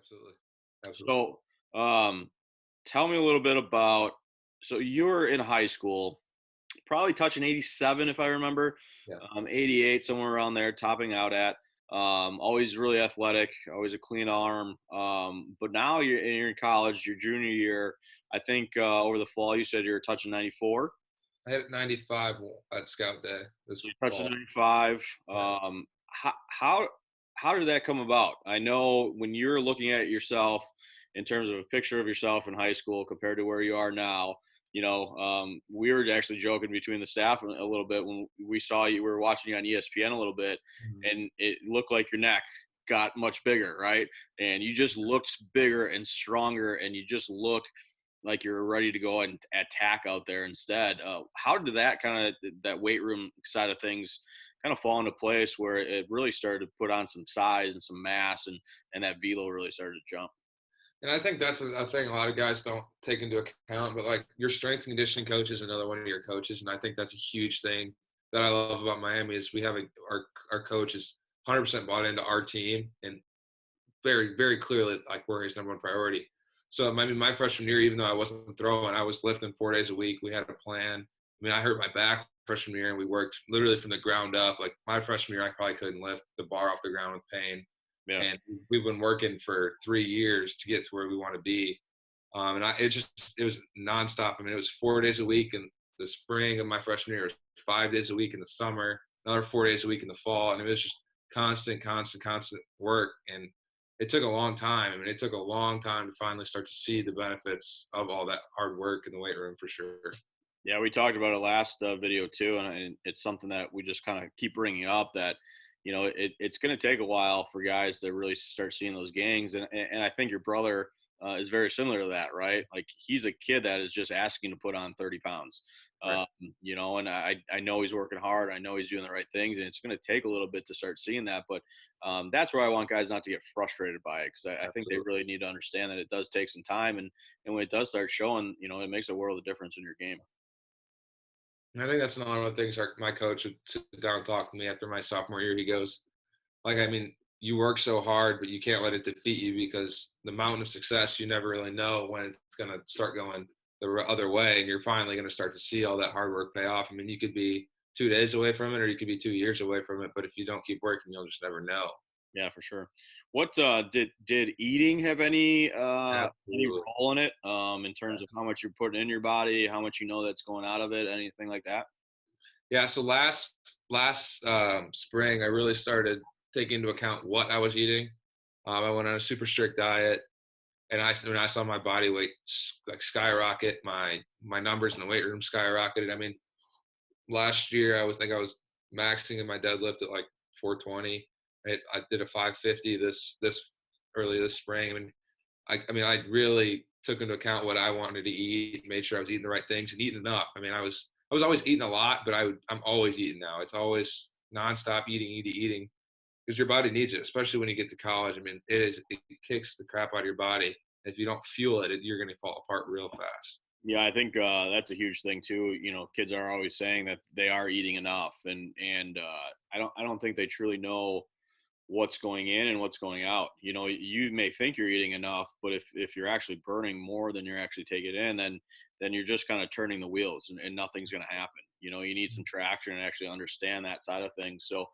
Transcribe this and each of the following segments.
Absolutely. Absolutely. So, tell me a little bit about. So you were in high school, probably touching 87 if I remember, Yeah. 88 somewhere around there, topping out at. Always really athletic, always a clean arm. But now you're in college, your junior year. I think over the fall you said you were touching 94. I hit 95 at Scout Day So this you're touching fall. 95. Yeah. How did that come about? I know when you're looking at yourself in terms of a picture of yourself in high school compared to where you are now, we were actually joking between the staff a little bit when we saw you. We were watching you on ESPN a little bit, Mhm. and it looked like your neck got much bigger, right? And you just looked bigger and stronger, and you just look like you're ready to go and attack out there instead. How did that weight room side of things kind of fall into place where it really started to put on some size and some mass and that velo really started to jump? And I think that's a thing a lot of guys don't take into account, but like your strength and conditioning coach is another one of your coaches. And I think that's a huge thing that I love about Miami is we have our coach is 100% bought into our team and very, very clearly like we're his number one priority. So I mean, my freshman year, even though I wasn't throwing, I was lifting 4 days a week. We had a plan. I mean, I hurt my back freshman year, and we worked literally from the ground up. Like my freshman year, I probably couldn't lift the bar off the ground with pain, Yeah. and we've been working for 3 years to get to where we want to be. And it was nonstop. I mean, it was 4 days a week in the spring of my freshman year. It was 5 days a week in the summer, another 4 days a week in the fall, and it was just constant work. And it took a long time. I mean, it took a long time to finally start to see the benefits of all that hard work in the weight room for sure. Yeah, we talked about it last video too, and it's something that we just kind of keep bringing up that it's going to take a while for guys to really start seeing those gains, and I think your brother is very similar to that, right? Like he's a kid that is just asking to put on 30 pounds, Right. and I know he's working hard, I know he's doing the right things, and it's going to take a little bit to start seeing that, but that's where I want guys not to get frustrated by it because I think they Absolutely. really need to understand that it does take some time, and when it does start showing, it makes a world of difference in your game. And I think that's another one of the things my coach would sit down and talk to me after my sophomore year. He goes, like, I mean, you work so hard, but you can't let it defeat you because the mountain of success, you never really know when it's going to start going the other way. And you're finally going to start to see all that hard work pay off. I mean, you could be 2 days away from it or you could be 2 years away from it. But if you don't keep working, you'll just never know. Yeah, for sure. What did eating have any Absolutely. role in it? In terms of how much you're putting in your body, how much that's going out of it, anything like that? Yeah. So last spring, I really started taking into account what I was eating. I went on a super strict diet, and when I saw my body weight like skyrocket, my numbers in the weight room skyrocketed. I mean, last year I was maxing in my deadlift at like 420. I did a 550 this early this spring. I mean, I really took into account what I wanted to eat, made sure I was eating the right things and eating enough. I mean, I was always eating a lot, but I'm always eating now. It's always nonstop eating because your body needs it, especially when you get to college. I mean, it kicks the crap out of your body. If you don't fuel it, you're going to fall apart real fast. Yeah, I think that's a huge thing too. Kids are always saying that they are eating enough, and I don't think they truly know what's going in and what's going out. You may think you're eating enough, but if you're actually burning more than you're actually taking in, then you're just kind of turning the wheels and nothing's going to happen. You need some traction and actually understand that side of things. So,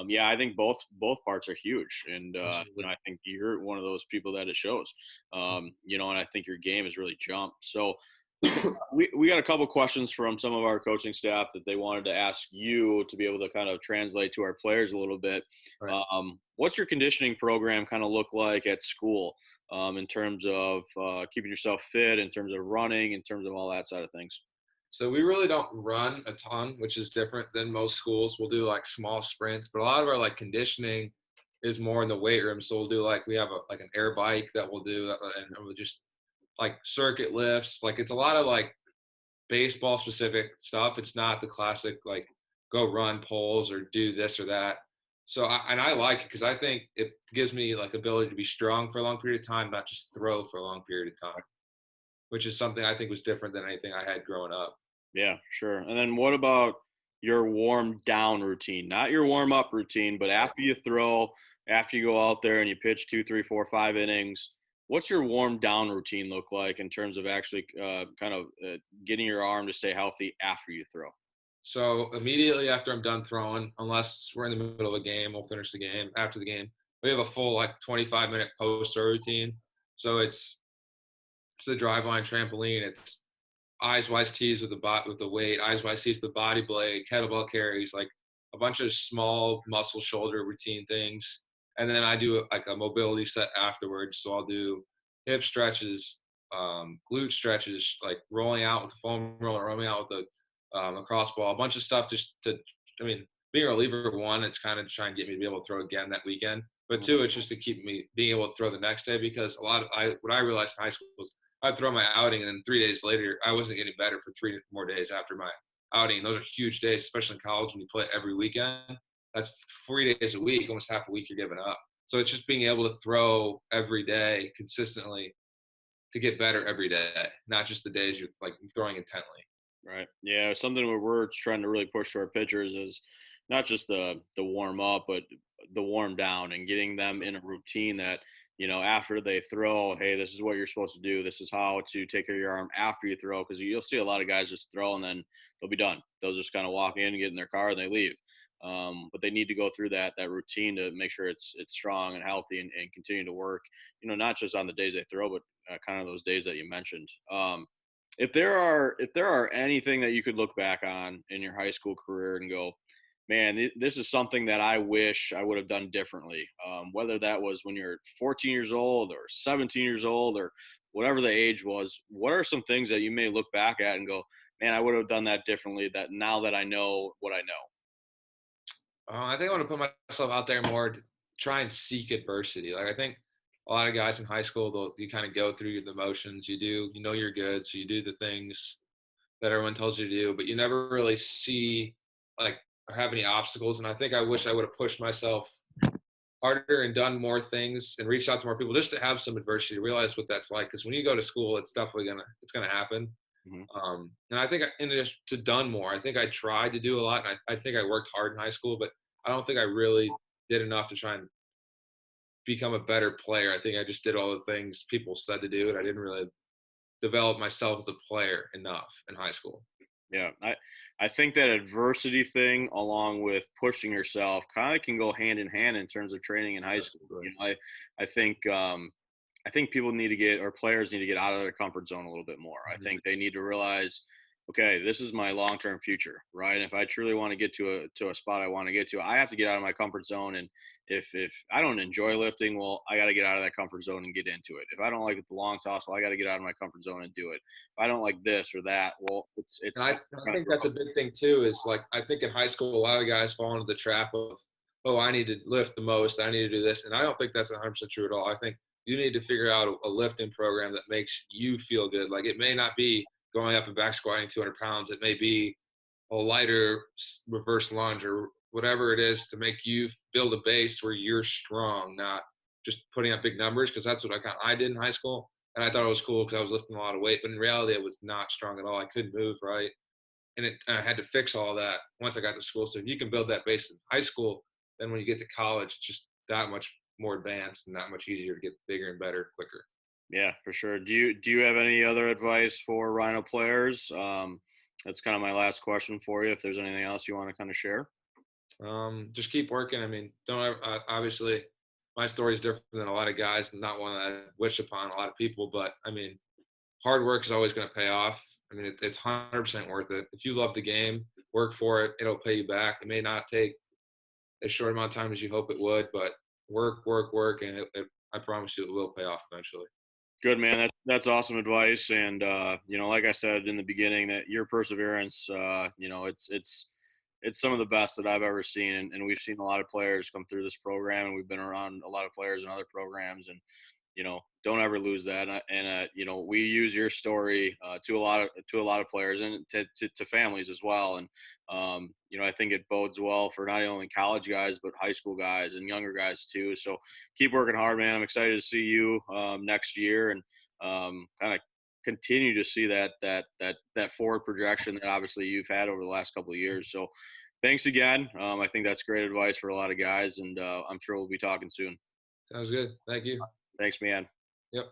yeah, I think both parts are huge, and Absolutely. I think you're one of those people that it shows. And I think your game has really jumped. So, we got a couple questions from some of our coaching staff that they wanted to ask you to be able to kind of translate to our players a little bit. Right. What's your conditioning program kind of look like at school in terms of keeping yourself fit, in terms of running, in terms of all that side of things? So we really don't run a ton, which is different than most schools. We'll do like small sprints, but a lot of our like conditioning is more in the weight room. So we'll do like we have like an air bike that we'll do, and we'll just like circuit lifts. Like it's a lot of like baseball specific stuff. It's not the classic like go run poles or do this or that. So I like it because I think it gives me like ability to be strong for a long period of time, not just throw for a long period of time, which is something I think was different than anything I had growing up. Yeah, sure. And then what about your warm down routine? Not your warm up routine, but Right. after you throw, after you go out there and you pitch 2, 3, 4, 5 innings. what's your warm down routine look like in terms of actually getting your arm to stay healthy after you throw? So immediately after I'm done throwing, unless we're in the middle of a game, we'll finish the game. After the game, we have a full like 25-minute post throw routine. So it's the drive line trampoline. It's eyes wise tees with the with the weight, eyes wise tees with the body blade, kettlebell carries, like a bunch of small muscle shoulder routine things. And then I do like a mobility set afterwards. So I'll do hip stretches, glute stretches, like rolling out with the foam roller, rolling out with the cross ball, a bunch of stuff just to, I mean, being a reliever, one, it's kind of to try and get me to be able to throw again that weekend. But two, it's just to keep me being able to throw the next day, because what I realized in high school was I'd throw my outing, and then 3 days later, I wasn't getting better for 3 more days after my outing. And those are huge days, especially in college when you play every weekend. That's 3 days a week, almost half a week you're giving up. So it's just being able to throw every day consistently to get better every day, not just the days you're like throwing intently. Right. Yeah. Something where we're trying to really push to our pitchers is not just the warm up, but the warm down and getting them in a routine that, after they throw, hey, this is what you're supposed to do. This is how to take care of your arm after you throw. Because you'll see a lot of guys just throw and then they'll be done. They'll just kind of walk in, get in their car, and they leave. But they need to go through that routine to make sure it's strong and healthy and continue to work. Not just on the days they throw, but kind of those days that you mentioned. If there are anything that you could look back on in your high school career and go, man, this is something that I wish I would have done differently. Whether that was when you're 14 years old or 17 years old or whatever the age was, what are some things that you may look back at and go, man, I would have done that differently, that now that I know what I know? I think I want to put myself out there more to try and seek adversity. Like I think a lot of guys in high school, you kind of go through the motions. You know you're good, so you do the things that everyone tells you to do, but you never really see like or have any obstacles. And I think I wish I would have pushed myself harder and done more things and reached out to more people just to have some adversity, to realize what that's like. Because when you go to school, it's definitely gonna happen. Hmm. And I think in addition to done more, I think I tried to do a lot, and I think I worked hard in high school, but I don't think I really did enough to try and become a better player. I think I just did all the things people said to do, and I didn't really develop myself as a player enough in high school. Yeah, I think that adversity thing, along with pushing yourself, kind of can go hand in hand in terms of training in high school. Right. I think I think people need to get, or players need to get out of their comfort zone a little bit more. I Mhm. think they need to realize, okay, this is my long-term future, right? And if I truly want to get to a spot I want to get to, I have to get out of my comfort zone. And if I don't enjoy lifting, well, I got to get out of that comfort zone and get into it. If I don't like the long toss, well, I got to get out of my comfort zone and do it. If I don't like this or that, well, And it's I kind of think that's a big thing too. Is like I think in high school, a lot of guys fall into the trap of, oh, I need to lift the most, I need to do this, and I don't think that's 100% true at all. I think you need to figure out a lifting program that makes you feel good. Like it may not be going up and back squatting 200 pounds. It may be a lighter reverse lunge or whatever it is to make you build a base where you're strong, not just putting up big numbers. Because that's what I did in high school, and I thought it was cool because I was lifting a lot of weight, but in reality, I was not strong at all. I couldn't move right, and I had to fix all that once I got to school. So if you can build that base in high school, then when you get to college, it's just that much more advanced and that much easier to get bigger and better quicker. Yeah, for sure. Do you have any other advice for Rhino players? That's kind of my last question for you. If there's anything else you want to kind of share. Just keep working. I mean, don't obviously my story is different than a lot of guys, and not one that I wish upon a lot of people. But I mean, hard work is always going to pay off. I mean, it's 100% worth it. If you love the game, work for it. It'll pay you back. It may not take as short amount of time as you hope it would, but work, work, work, and I promise you, it will pay off eventually. Good, man. That's awesome advice. And like I said in the beginning, that your perseverance, it's some of the best that I've ever seen. And we've seen a lot of players come through this program, and we've been around a lot of players in other programs. And don't ever lose that. And we use your story to a lot of players and to families as well. And I think it bodes well for not only college guys but high school guys and younger guys too. So keep working hard, man. I'm excited to see you next year and kind of continue to see that forward projection that obviously you've had over the last couple of years. So thanks again. I think that's great advice for a lot of guys, and I'm sure we'll be talking soon. Sounds good. Thank you. Thanks, man. Yep.